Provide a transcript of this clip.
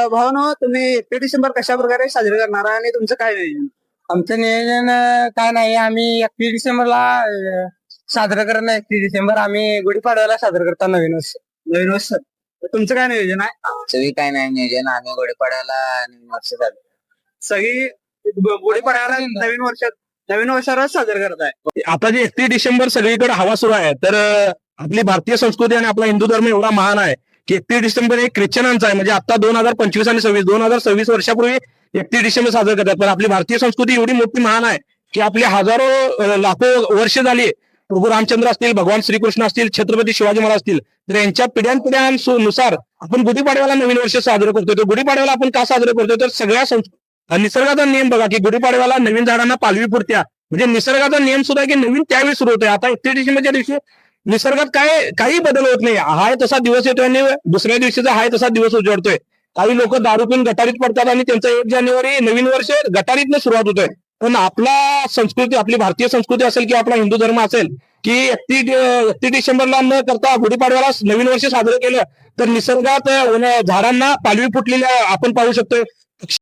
भावानो, तुम्ही 31 डिसेंबर कशा प्रकारे साजरे करणार आणि तुमचं काय नियोजन? आमचं नियोजन काय नाही. आम्ही 31 डिसेंबरला साजरं करत नाही. 31 डिसेंबर आम्ही गुढीपाडव्याला साजरं करतो नवीन वर्ष. नवीन वर्ष. तर तुमचं काय नियोजन आहे? आमचंही काय नाही नियोजन. आम्ही गुढीपाडव्याला नवीन वर्ष झालं. सगळी गुढीपाडव्याला नवीन वर्षाला साजरे करताय. आता जे 31 डिसेंबर सगळीकडे हवा सुरू आहे, तर आपली भारतीय संस्कृती आणि आपला हिंदू धर्म एवढा महान आहे की 31 डिसेंबर हे ख्रिश्चनांचा आहे. म्हणजे आता 2025 आणि 2026 वर्षापूर्वी 31 डिसेंबर साजरा करतात. पण आपली भारतीय संस्कृती एवढी मोठी महान आहे की आपली हजारो लाखो वर्ष झाली. प्रभू रामचंद्र असतील, भगवान श्रीकृष्ण असतील, छत्रपती शिवाजी महाराज असतील, तर यांच्या पिढ्यानुसार आपण गुढीपाडव्याला नवीन वर्ष साजरं करतो. तर गुढीपाडव्याला आपण का साजरं करतो? तर सगळ्या निसर्गाचा नियम बघा की गुढीपाडव्याला नवीन झाडांना पालवी फुटत्या. म्हणजे निसर्गाचा नियम सुद्धा आहे की नवीन त्यावेळी सुरू होतोय. आता 31 डिसेंबरच्या दिवशी निसर्गात काही बदल होत नाही. हाय तसा दिवस येतोय आणि दुसऱ्या दिवशीचा हाय तसा दिवस उजळतोय. काही लोक दारू पिऊन गटारीत पडतात आणि त्यांचं 1 जानेवारी नवीन वर्ष गटारीतनं सुरुवात होतोय. पण आपला संस्कृती, आपली भारतीय संस्कृती असेल किंवा आपला हिंदू धर्म असेल की 31 डिसेंबरला न करता गुढीपाडव्याला नवीन वर्ष साजरं केलं तर निसर्गात झाडांना पालवी फुटलेल्या आपण पाहू शकतोय.